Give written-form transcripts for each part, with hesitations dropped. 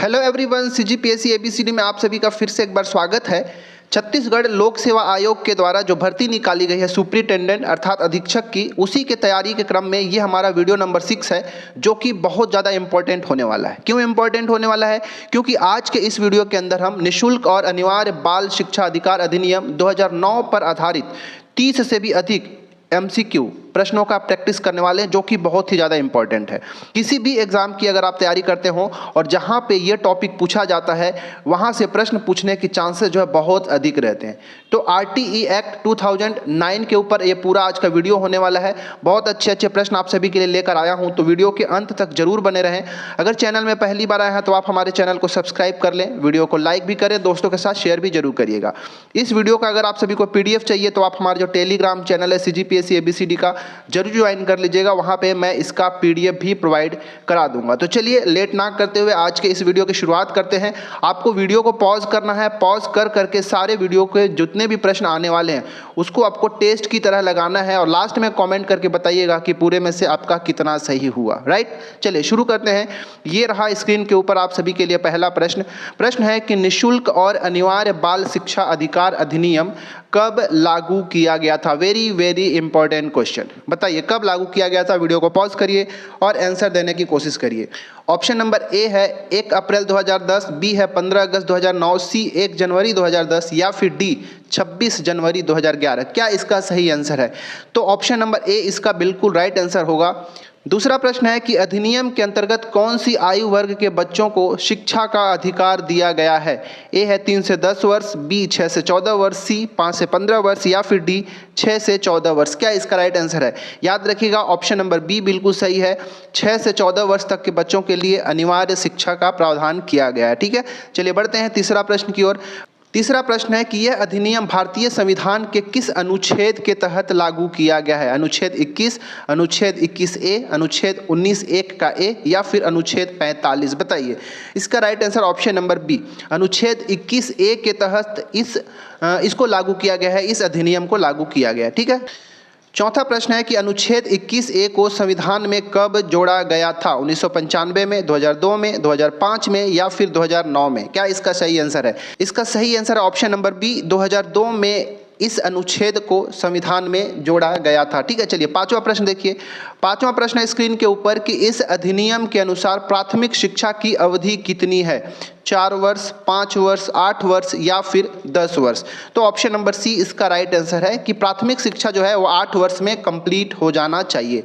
Hello everyone, CGPSC ABCD में आप सभी का फिर से एक बार स्वागत है। छत्तीसगढ़ लोक सेवा आयोग के द्वारा जो भर्ती निकाली गई है सुपरिटेंडेंट अर्थात अधीक्षक की, उसी के तैयारी के क्रम में ये हमारा वीडियो नंबर 6 है, जो कि बहुत ज़्यादा इंपॉर्टेंट होने वाला है। क्यों इंपॉर्टेंट होने वाला है? क्योंकि आज के इस वीडियो के अंदर हम निःशुल्क और अनिवार्य बाल शिक्षा अधिकार अधिनियम 2009 पर आधारित 30 से भी अधिक MCQ प्रश्नों का प्रैक्टिस करने वाले हैं, जो कि बहुत ही ज़्यादा इंपॉर्टेंट है। किसी भी एग्ज़ाम की अगर आप तैयारी करते हो और जहाँ पे ये टॉपिक पूछा जाता है वहाँ से प्रश्न पूछने की चांसेस जो है बहुत अधिक रहते हैं। तो RTE एक्ट 2009 के ऊपर ये पूरा आज का वीडियो होने वाला है। बहुत अच्छे अच्छे प्रश्न आप सभी के लिए लेकर आया हूँ, तो वीडियो के अंत तक जरूर बने रहें। अगर चैनल में पहली बार आए हैं तो आप हमारे चैनल को सब्सक्राइब कर लें, वीडियो को लाइक भी करें, दोस्तों के साथ शेयर भी जरूर करिएगा। इस वीडियो का अगर आप सभी को PDF चाहिए तो आप हमारे जो टेलीग्राम चैनल है CGPSC ABCD का जरूर ज्वाइन कर लीजिएगा, वहाँ पे मैं इसका PDF भी प्रोवाइड करा दूंगा। तो चलिए लेट ना करते हुए आज के इस वीडियो की शुरुआत करते हैं। आपको वीडियो को पॉज करना है, पॉज कर करके सारे वीडियो के जितने भी प्रश्न आने वाले हैं उसको आपको टेस्ट की तरह लगाना है और लास्ट में कमेंट करके बताइएगा कि पूरे में से आपका कितना सही हुआ। राइट, चलिए शुरू करते हैं। ये रहा स्क्रीन के ऊपर आप सभी के लिए पहला प्रश्न है कि निःशुल्क और अनिवार्य बाल शिक्षा अधिकार अधिनियम कब लागू किया गया था? Very very important question. बताइए कब लागू किया गया था? वीडियो को पॉज करिए और आंसर देने की कोशिश करिए। ऑप्शन नंबर ए है 1 अप्रैल 2010, बी है 15 अगस्त 2009, सी 1 जनवरी 2010 या फिर डी 26 जनवरी 2011। क्या इसका सही आंसर है? तो ऑप्शन नंबर ए इसका बिल्कुल राइट आंसर होगा। दूसरा प्रश्न है कि अधिनियम के अंतर्गत कौन सी आयु वर्ग के बच्चों को शिक्षा का अधिकार दिया गया है? ए है 3 से 10 वर्ष, बी 6 से 14 वर्ष, सी 5 से 15 वर्ष या फिर डी 6 से 14 वर्ष। क्या इसका राइट आंसर है? याद रखिएगा ऑप्शन नंबर बी बिल्कुल सही है। 6 से 14 वर्ष तक के बच्चों के लिए अनिवार्य शिक्षा का प्रावधान किया गया है। ठीक है, चलिए बढ़ते हैं तीसरा प्रश्न की ओर। तीसरा प्रश्न है कि यह अधिनियम भारतीय संविधान के किस अनुच्छेद के तहत लागू किया गया है? अनुच्छेद 21, अनुच्छेद 21A, अनुच्छेद 19(1) का ए या फिर अनुच्छेद 45? बताइए इसका right answer option number B, अनुच्छेद 21A के तहत इसको लागू किया गया है, इस अधिनियम को लागू किया गया है। ठीक है, चौथा प्रश्न है कि अनुच्छेद 21A को संविधान में कब जोड़ा गया था? 1995 में, 2002 में, 2005 में या फिर 2009 में? क्या इसका सही आंसर है? इसका सही आंसर है ऑप्शन नंबर बी, 2002 में इस अनुच्छेद को संविधान में जोड़ा गया था। ठीक है, चलिए पांचवा प्रश्न देखिए। पांचवा प्रश्न है स्क्रीन के ऊपर कि इस अधिनियम के अनुसार प्राथमिक शिक्षा की अवधि कितनी है? 4 वर्ष, 5 वर्ष, 8 वर्ष या फिर 10 वर्ष? तो ऑप्शन नंबर सी इसका राइट आंसर है कि प्राथमिक शिक्षा जो है वो 8 वर्ष में कंप्लीट हो जाना चाहिए।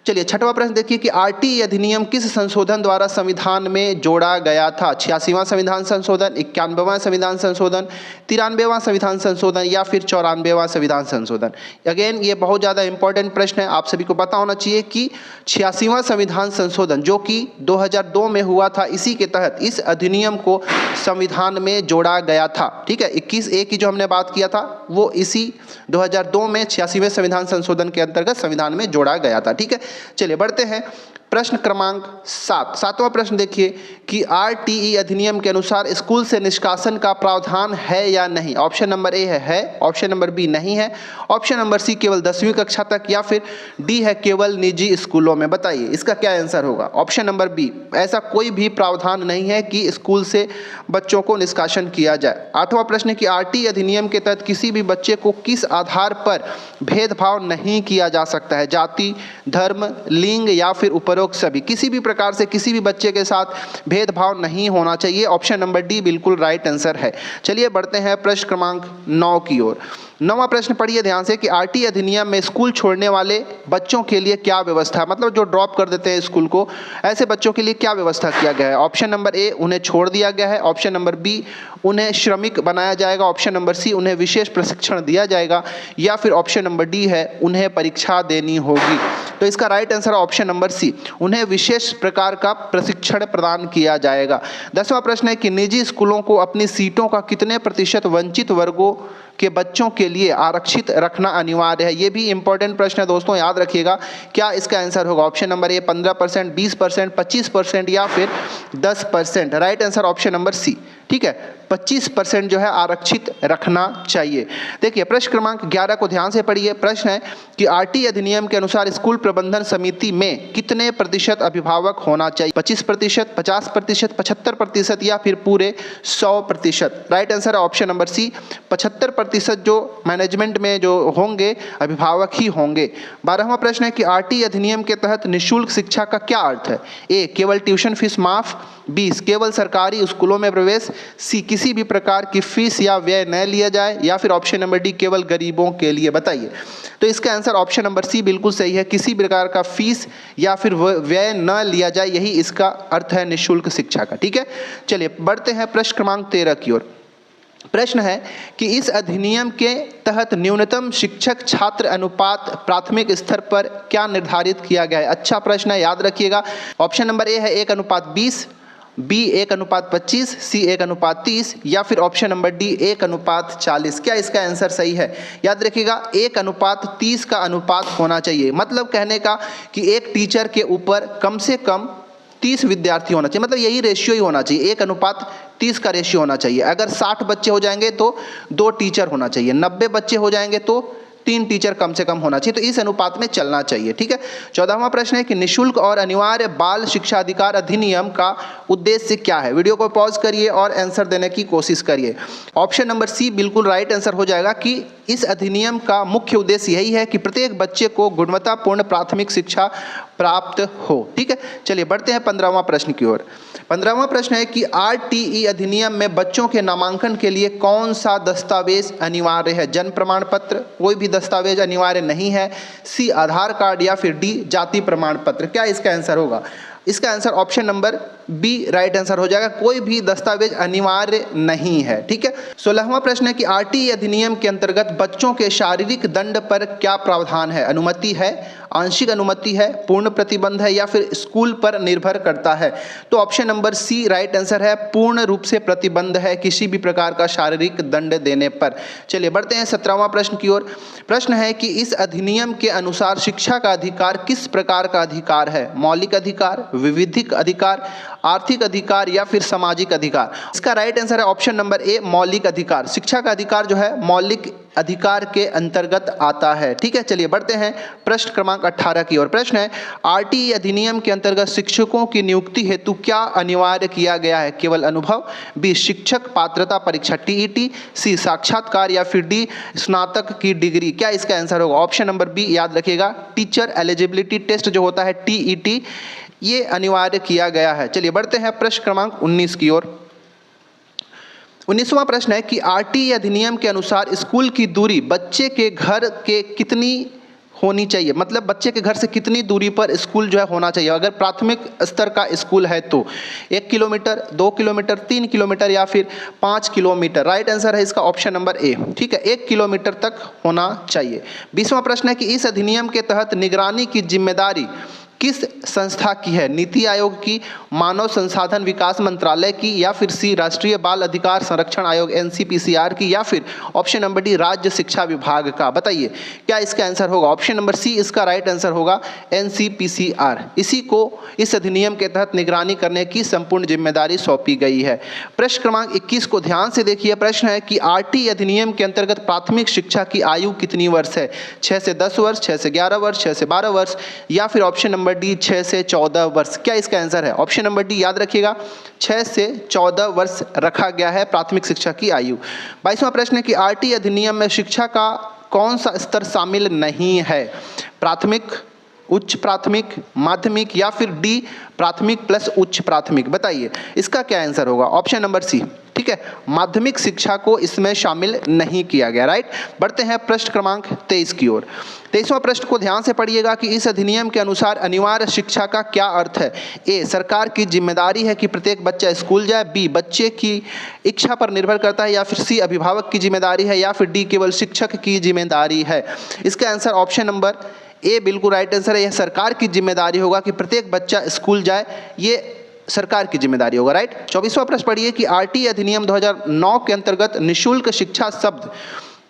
चलिए छठवां प्रश्न देखिए कि RTE अधिनियम किस संशोधन द्वारा संविधान में जोड़ा गया था? 86वां संविधान संशोधन, 91वां संविधान संशोधन, 93वां संविधान संशोधन या फिर 94वां संविधान संशोधन? अगेन ये बहुत ज़्यादा इंपॉर्टेंट प्रश्न है, आप सभी को पता होना चाहिए कि 86वां संविधान संशोधन जो कि 2002 में हुआ था, इसी के तहत इस अधिनियम को संविधान में जोड़ा गया था। ठीक है, 21A की जो हमने बात किया था वो इसी 2002 में 86वें संविधान संशोधन के अंतर्गत संविधान में जोड़ा गया था। ठीक है, चलिए बढ़ते हैं प्रश्न क्रमांक 7। सातवां प्रश्न देखिए कि RTE अधिनियम के अनुसार स्कूल से निष्कासन का प्रावधान है या नहीं? ऑप्शन नंबर ए है, ऑप्शन नंबर बी नहीं है, ऑप्शन नंबर सी केवल 10वीं कक्षा तक या फिर डी है केवल निजी स्कूलों में? बताइए इसका क्या आंसर होगा? ऑप्शन नंबर बी, ऐसा कोई भी प्रावधान नहीं है कि स्कूल से बच्चों को निष्कासन किया जाए। आठवां प्रश्न कि RTE अधिनियम के तहत किसी भी बच्चे को किस आधार पर भेदभाव नहीं किया जा सकता है? जाति, धर्म, लिंग या फिर उपरोक्त सभी? किसी भी प्रकार से किसी भी बच्चे के साथ भेदभाव नहीं होना चाहिए। ऑप्शन नंबर डी बिल्कुल राइट आंसर है। चलिए बढ़ते हैं प्रश्न क्रमांक 9 की ओर। 9वां प्रश्न पढ़िए ध्यान से कि RTE अधिनियम में स्कूल छोड़ने वाले बच्चों के लिए क्या व्यवस्था है? मतलब जो ड्रॉप कर देते हैं स्कूल को, ऐसे बच्चों के लिए क्या व्यवस्था किया गया है? ऑप्शन नंबर ए, उन्हें छोड़ दिया गया है। ऑप्शन नंबर बी, उन्हें श्रमिक बनाया जाएगा। ऑप्शन नंबर सी, उन्हें विशेष प्रशिक्षण दिया जाएगा या फिर ऑप्शन नंबर डी है उन्हें परीक्षा देनी होगी? तो इसका राइट आंसर है ऑप्शन नंबर सी, उन्हें विशेष प्रकार का प्रशिक्षण प्रदान किया जाएगा। 10वां प्रश्न है कि निजी स्कूलों को अपनी सीटों का कितने प्रतिशत वंचित वर्गों के बच्चों के लिए आरक्षित रखना अनिवार्य है? ये भी इंपॉर्टेंट प्रश्न है दोस्तों, याद रखिएगा। क्या इसका आंसर होगा? ऑप्शन नंबर ए 15%, 20%, 25% या फिर 10%? Right answer option number C. ठीक है, 25% जो है आरक्षित रखना चाहिए। देखिए प्रश्न क्रमांक 11 को ध्यान से पढ़िए। प्रश्न है कि आरटी अधिनियम के अनुसार स्कूल प्रबंधन समिति में कितने प्रतिशत अभिभावक होना चाहिए? 25%, 50%, 75% या फिर पूरे 100%? राइट आंसर है ऑप्शन नंबर सी, 75% जो मैनेजमेंट में जो होंगे अभिभावक ही होंगे। 12वां प्रश्न है कि आरटी अधिनियम के तहत निःशुल्क शिक्षा का क्या अर्थ है? ए केवल ट्यूशन फीस माफ, बी केवल सरकारी स्कूलों में प्रवेश, सी किसी भी प्रकार की फीस या व्यय न लिया जाए, या फिर ऑप्शन नंबर डी केवल गरीबों के लिए। बताइए। तो इसका आंसर ऑप्शन नंबर सी बिल्कुल सही है, किसी प्रकार का फीस या फिर व्यय न लिया जाए, यही इसका अर्थ है निःशुल्क शिक्षा का। ठीक है, चलिए बढ़ते हैं प्रश्न क्रमांक 13 की ओर। प्रश्न है कि इस अधिनियम के तहत न्यूनतम शिक्षक छात्र अनुपात प्राथमिक स्तर पर क्या निर्धारित किया गया है? अच्छा प्रश्न है, याद रखिएगा। ऑप्शन नंबर ए है 1:20, बी 1:25, सी 1:30 या फिर ऑप्शन नंबर डी 1:40। क्या इसका आंसर सही है? याद रखिएगा 1:30 का अनुपात होना चाहिए। मतलब कहने का कि एक टीचर के ऊपर कम से कम 30 विद्यार्थी होना चाहिए, मतलब यही रेशियो ही होना चाहिए, 1:30 का रेशियो होना चाहिए। अगर 60 बच्चे हो जाएंगे तो 2 टीचर होना चाहिए, 90 बच्चे हो जाएंगे तो 3 टीचर कम से कम होना चाहिए। तो इस अनुपात में चलना चाहिए। ठीक है, 14वां प्रश्न है कि निःशुल्क और अनिवार्य बाल शिक्षा अधिकार अधिनियम का उद्देश्य क्या है? वीडियो को पॉज करिए और आंसर देने की कोशिश करिए। ऑप्शन नंबर सी बिल्कुल राइट आंसर हो जाएगा कि इस अधिनियम का मुख्य उद्देश्य यही है कि प्रत्येक बच्चे को गुणवत्तापूर्ण प्राथमिक शिक्षा प्राप्त हो। ठीक है, चलिए बढ़ते हैं 15वां प्रश्न की ओर। 15वां प्रश्न है कि आरटीई अधिनियम में बच्चों के नामांकन के लिए कौन सा दस्तावेज अनिवार्य है? जन्म प्रमाण पत्र, कोई भी दस्तावेज अनिवार्य नहीं है, सी आधार कार्ड या फिर डी जाति प्रमाण पत्र। क्या इसका आंसर होगा? इसका answer option number B right answer हो जाएगा, कोई भी दस्तावेज अनिवार्य नहीं है। ठीक है, 16वां प्रश्न है कि आरटीई अधिनियम के अंतर्गत बच्चों के शारीरिक दंड पर क्या प्रावधान है? अनुमति है, आंशिक अनुमति है, पूर्ण प्रतिबंध है या फिर स्कूल पर निर्भर करता है? तो option number C right answer है, पूर्ण रूप से प्रतिबंध है किसी भी प्रकार का शारीरिक दंड देने पर। चलिए बढ़ते हैं 17वां प्रश्न की ओर। प्रश्न है कि इस अधिनियम के अनुसार शिक्षा का अधिकार किस प्रकार का अधिकार है? मौलिक अधिकार, विविधिक अधिकार, आर्थिक अधिकार या फिर सामाजिक अधिकार? इसका राइट आंसर है ऑप्शन नंबर ए मौलिक अधिकार। शिक्षा का अधिकार जो है मौलिक अधिकार के अंतर्गत आता है। ठीक है, चलिए बढ़ते हैं प्रश्न क्रमांक 18 की ओर। प्रश्न है आरटीई अधिनियम के अंतर्गत शिक्षकों की नियुक्ति हेतु क्या अनिवार्य किया गया है? केवल अनुभव, बी शिक्षक पात्रता परीक्षा टीईटी, सी साक्षात्कार या फिर डी स्नातक की डिग्री? क्या इसका आंसर होगा? ऑप्शन नंबर बी याद रखिएगा, टीचर एलिजिबिलिटी टेस्ट जो होता है टीईटी, ये अनिवार्य किया गया है। चलिए बढ़ते हैं प्रश्न क्रमांक 19 की ओर। 19वां प्रश्न है कि आरटीई अधिनियम के अनुसार स्कूल की दूरी बच्चे के घर के कितनी होनी चाहिए? मतलब बच्चे के घर से कितनी दूरी पर स्कूल जो है होना चाहिए? अगर प्राथमिक स्तर का स्कूल है तो 1 किलोमीटर, 2 किलोमीटर, 3 किलोमीटर या फिर 5 किलोमीटर? राइट आंसर है इसका ऑप्शन नंबर ए। ठीक है, 1 किलोमीटर तक होना चाहिए। 20वां प्रश्न है कि इस अधिनियम के तहत निगरानी की जिम्मेदारी किस संस्था की है? नीति आयोग की, मानव संसाधन विकास मंत्रालय की या फिर सी राष्ट्रीय बाल अधिकार संरक्षण आयोग एनसीपीसीआर की या फिर ऑप्शन नंबर डी राज्य शिक्षा विभाग का? बताइए क्या इसका आंसर होगा? ऑप्शन नंबर सी इसका राइट आंसर होगा, एनसीपीसीआर। इसी को इस अधिनियम के तहत निगरानी करने की संपूर्ण जिम्मेदारी सौंपी गई है। प्रश्न क्रमांक 21 को ध्यान से देखिए। प्रश्न है कि आरटीई अधिनियम के अंतर्गत प्राथमिक शिक्षा की आयु कितनी वर्ष है? 6 से 10 वर्ष, 6 से 11 वर्ष, 6 से 12 वर्ष या फिर ऑप्शन नंबर डी 6 से 14 वर्ष? क्या इसका आंसर है? ऑप्शन नंबर डी याद रखिएगा, 6 से 14 वर्ष रखा गया है प्राथमिक शिक्षा की आयु। 22वां प्रश्न है कि आरटीई अधिनियम में शिक्षा का कौन सा स्तर शामिल नहीं है? प्राथमिक, उच्च प्राथमिक, माध्यमिक या फिर डी प्राथमिक प्लस उच्च प्राथमिक? बताइए इसका क्या आंसर होगा? Option number C. ठीक है, माध्यमिक शिक्षा को इसमें शामिल नहीं किया गया। राइट, बढ़ते हैं प्रश्न क्रमांक 23 की ओर। 23वां प्रश्न को ध्यान से पढ़िएगा कि इस अधिनियम के अनुसार अनिवार्य शिक्षा का क्या अर्थ है? ए सरकार की जिम्मेदारी है कि प्रत्येक बच्चा स्कूल जाए, बी बच्चे की इच्छा पर निर्भर करता है या फिर सी अभिभावक की जिम्मेदारी है या फिर डी केवल शिक्षक की जिम्मेदारी है? इसका आंसर ऑप्शन नंबर ए बिल्कुल राइट आंसर है, यह सरकार की जिम्मेदारी होगा कि प्रत्येक बच्चा स्कूल जाए, ये सरकार की जिम्मेदारी होगा। राइट, 24वां प्रश्न पढ़िए कि आरटीई अधिनियम 2009 के अंतर्गत निःशुल्क शिक्षा शब्द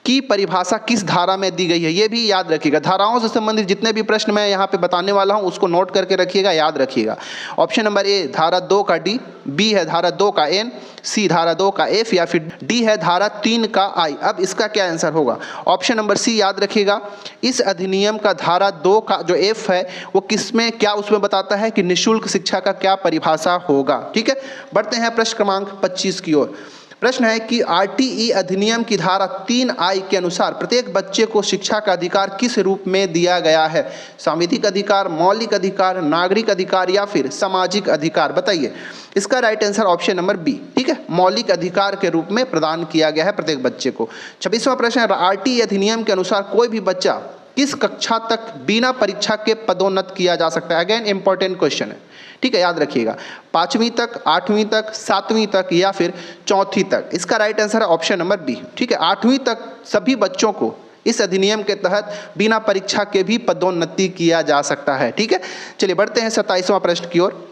की परिभाषा किस धारा में दी गई है, ये भी याद रखिएगा। धाराओं से संबंधित जितने भी प्रश्न मैं यहाँ पे बताने वाला हूँ उसको नोट करके रखिएगा, याद रखिएगा। ऑप्शन नंबर ए धारा 2 का डी, बी है धारा 2 का एन, सी धारा 2 का एफ या फिर डी है धारा 3 का आई। अब इसका क्या आंसर होगा? ऑप्शन नंबर सी याद रखिएगा। इस अधिनियम का धारा 2 का जो एफ है वो किसमें क्या उसमें बताता है कि निःशुल्क शिक्षा का क्या परिभाषा होगा। ठीक है, बढ़ते हैं प्रश्न क्रमांक 25 की ओर। प्रश्न है कि आरटीई अधिनियम की धारा 3 के अनुसार प्रत्येक बच्चे को शिक्षा का अधिकार किस रूप में दिया गया है? सांविधिक अधिकार, मौलिक अधिकार, नागरिक अधिकार या फिर सामाजिक अधिकार? बताइए। इसका right answer option number B. ठीक है, मौलिक अधिकार के रूप में प्रदान किया गया है प्रत्येक बच्चे को। 26वां प्रश्न है, आरटीई अधिनियम के अनुसार कोई भी बच्चा किस कक्षा तक बिना परीक्षा के पदोन्नत किया जा सकता है? अगेन इंपॉर्टेंट क्वेश्चन है। ठीक है, याद रखिएगा। 5वीं तक, 8वीं तक, 7वीं तक या फिर 4वीं तक? इसका राइट आंसर है ऑप्शन नंबर बी। ठीक है, 8वीं तक सभी बच्चों को इस अधिनियम के तहत बिना परीक्षा के भी पदोन्नति किया जा सकता है। ठीक है, चलिए बढ़ते हैं 27वां प्रश्न की ओर।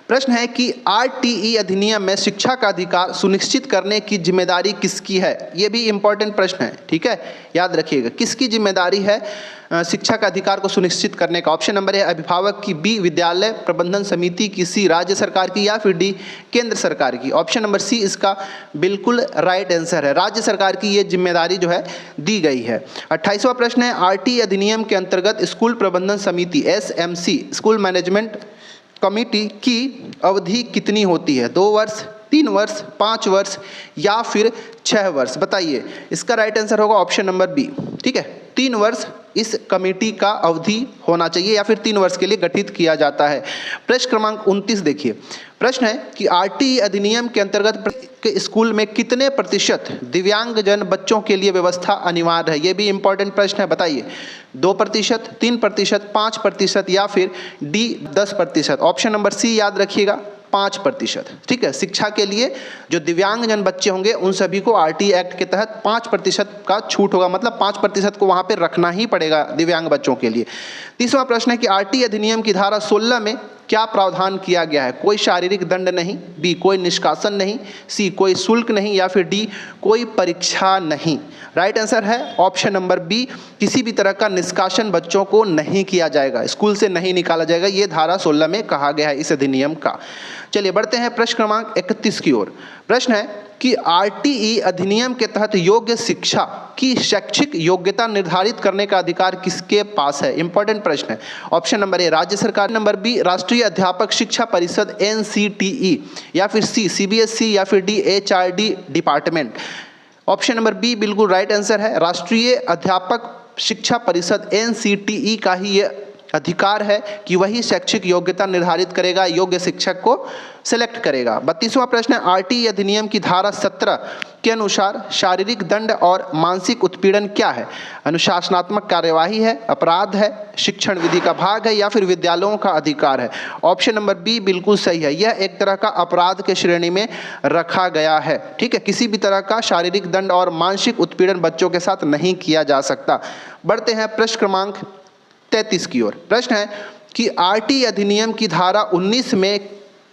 प्रश्न है कि आरटीई अधिनियम में शिक्षा का अधिकार सुनिश्चित करने की जिम्मेदारी किसकी है? ये भी इंपॉर्टेंट प्रश्न है। ठीक है, याद रखिएगा, किसकी जिम्मेदारी है शिक्षा का अधिकार को सुनिश्चित करने का? ऑप्शन नंबर ए अभिभावक की, बी विद्यालय प्रबंधन समिति की, सी राज्य सरकार की या फिर डी केंद्र सरकार की? ऑप्शन नंबर सी इसका बिल्कुल राइट आंसर है। राज्य सरकार की ये जिम्मेदारी जो है दी गई है। 28वां प्रश्न है, आरटीई अधिनियम के अंतर्गत स्कूल प्रबंधन समिति एसएमसी स्कूल मैनेजमेंट कमेटी की अवधि कितनी होती है? 2 वर्ष, 3 वर्ष, 5 वर्ष या फिर 6 वर्ष? बताइए। इसका राइट आंसर होगा ऑप्शन नंबर बी। ठीक है, 3 वर्ष इस कमेटी का अवधि होना चाहिए या फिर 3 वर्ष के लिए गठित किया जाता है। प्रश्न क्रमांक 29 देखिए। प्रश्न है कि आरटीई अधिनियम के अंतर्गत के स्कूल में कितने प्रतिशत दिव्यांगजन बच्चों के लिए व्यवस्था अनिवार्य है? ये भी इंपॉर्टेंट प्रश्न है। बताइए। 2%, 3%, 5% या फिर डी 10%? ऑप्शन नंबर सी याद रखिएगा, 5%। ठीक है, शिक्षा के लिए जो दिव्यांगजन बच्चे होंगे उन सभी को आरटीई एक्ट के तहत 5% का छूट होगा, मतलब 5% को वहाँ पे रखना ही पड़ेगा दिव्यांग बच्चों के लिए। 30वां प्रश्न है कि आरटीई अधिनियम की धारा 16 में क्या प्रावधान किया गया है? कोई शारीरिक दंड नहीं, बी कोई निष्कासन नहीं, सी कोई शुल्क नहीं या फिर डी कोई परीक्षा नहीं? राइट आंसर है ऑप्शन नंबर बी, किसी भी तरह का निष्कासन बच्चों को नहीं किया जाएगा, स्कूल से नहीं निकाला जाएगा, ये धारा 16 में कहा गया है इस अधिनियम का। चलिए बढ़ते हैं प्रश्न क्रमांक 31 की ओर। प्रश्न है कि आरटीई अधिनियम के तहत योग्य शिक्षा की शैक्षिक योग्यता निर्धारित करने का अधिकार किसके पास है? इंपॉर्टेंट प्रश्न है। ऑप्शन नंबर ए राज्य सरकार, नंबर बी राष्ट्रीय अध्यापक शिक्षा परिषद एनसीटीई या फिर सी सीबीएसई या फिर D HRD department? Option number B बिल्कुल राइट आंसर है। राष्ट्रीय अध्यापक शिक्षा परिषद एनसीटीई का ही ये अधिकार है कि वही शैक्षिक योग्यता निर्धारित करेगा, योग्य शिक्षक को सिलेक्ट करेगा। 32वां प्रश्न है, आरटीई अधिनियम की धारा 17 के अनुसार शारीरिक दंड और मानसिक उत्पीड़न क्या है? अनुशासनात्मक कार्यवाही है, अपराध है, शिक्षण विधि का भाग है या फिर विद्यालयों का अधिकार है? ऑप्शन नंबर बी बिल्कुल सही है, यह एक तरह का अपराध के श्रेणी में रखा गया है। ठीक है, किसी भी तरह का शारीरिक दंड और मानसिक उत्पीड़न बच्चों के साथ नहीं किया जा सकता। बढ़ते हैं प्रश्न क्रमांक 33 की ओर। प्रश्न है कि आरटीई अधिनियम की धारा 19 में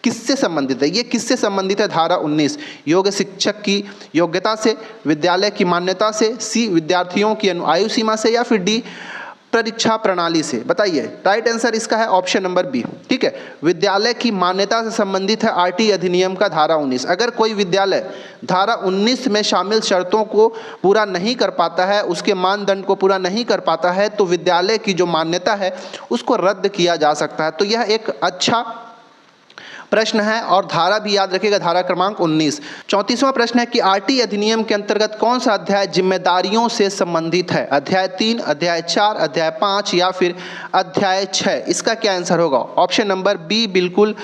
किससे संबंधित है? ये किससे संबंधित है धारा 19? योग्य शिक्षक की योग्यता से, विद्यालय की मान्यता से, सी विद्यार्थियों की आयु सीमा से या फिर डी परीक्षा प्रणाली से? बताइए। राइट आंसर इसका है ऑप्शन नंबर बी। ठीक है, विद्यालय की मान्यता से संबंधित है आरटीई अधिनियम का धारा 19। अगर कोई विद्यालय धारा 19 में शामिल शर्तों को पूरा नहीं कर पाता है, उसके मानदंड को पूरा नहीं कर पाता है, तो विद्यालय की जो मान्यता है उसको रद्द किया जा सकता है। तो यह एक अच्छा प्रश्न है और धारा भी याद रखिएगा, धारा क्रमांक 19। 34वां प्रश्न है कि आरटीई अधिनियम के अंतर्गत कौन सा अध्याय जिम्मेदारियों से संबंधित है? अध्याय 3, अध्याय 4, अध्याय 5 या फिर अध्याय 6? इसका क्या आंसर होगा? ऑप्शन नंबर बी बिल्कुल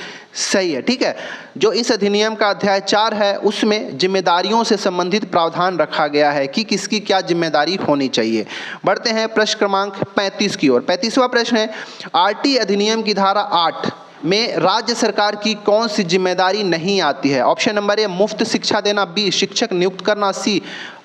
सही है। ठीक है, जो इस अधिनियम का अध्याय 4 है उसमें जिम्मेदारियों से संबंधित प्रावधान रखा गया है कि किसकी क्या जिम्मेदारी होनी चाहिए। बढ़ते हैं प्रश्न क्रमांक 35 की ओर। 35वां प्रश्न है, आरटीई अधिनियम की धारा 8 में राज्य सरकार की कौन सी जिम्मेदारी नहीं आती है? ऑप्शन नंबर ए मुफ्त शिक्षा देना, बी शिक्षक नियुक्त करना, सी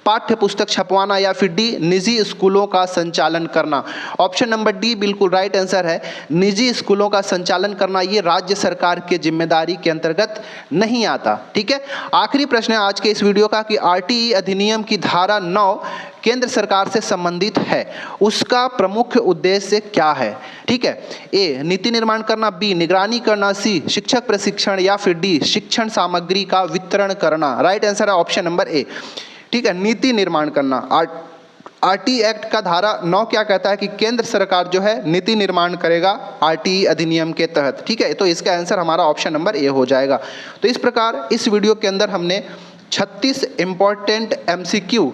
पाठ्य पुस्तक छपवाना, या फिर डी निजी स्कूलों का संचालन करना। ऑप्शन नंबर डी बिल्कुल राइट आंसर है। निजी स्कूलों का संचालन करना ये राज्य सरकार की जिम्मेदारी के अंतर्गत नहीं आता। ठीक है, आखिरी प्रश्न है आज के इस वीडियो का कि आरटीई अधिनियम की धारा 9 केंद्र सरकार से संबंधित है, उसका प्रमुख उद्देश्य क्या है? ठीक है, ए नीति निर्माण करना, बी निगरानी करना, सी शिक्षक प्रशिक्षण, या फिर डी शिक्षण सामग्री का वितरण करना। राइट आंसर है ऑप्शन नंबर ए। ठीक है, नीति निर्माण करना। आरटीई एक्ट का धारा 9 क्या कहता है कि केंद्र सरकार जो है नीति निर्माण करेगा आरटीई अधिनियम के तहत। ठीक है, तो इसका आंसर हमारा ऑप्शन नंबर ए हो जाएगा। तो इस प्रकार इस वीडियो के अंदर हमने 36 इंपॉर्टेंट एमसीक्यू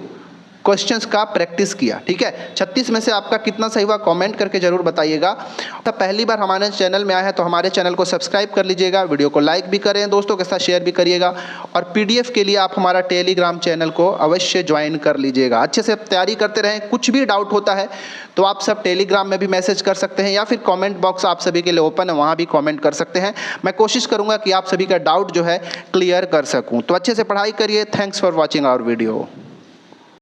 क्वेश्चंस का प्रैक्टिस किया। ठीक है, 36 में से आपका कितना सही हुआ कमेंट करके जरूर बताइएगा। तो पहली बार हमारे चैनल में आए हैं तो हमारे चैनल को सब्सक्राइब कर लीजिएगा, वीडियो को लाइक भी करें, दोस्तों के साथ शेयर भी करिएगा, और पीडीएफ के लिए आप हमारा टेलीग्राम चैनल को अवश्य ज्वाइन कर लीजिएगा। अच्छे से तैयारी करते रहें। कुछ भी डाउट होता है तो आप सब टेलीग्राम में भी मैसेज कर सकते हैं, या फिर कॉमेंट बॉक्स आप सभी के लिए ओपन है, वहाँ भी कॉमेंट कर सकते हैं। मैं कोशिश करूँगा कि आप सभी का डाउट जो है क्लियर कर सकूँ। तो अच्छे से पढ़ाई करिए। Thanks for watching our video.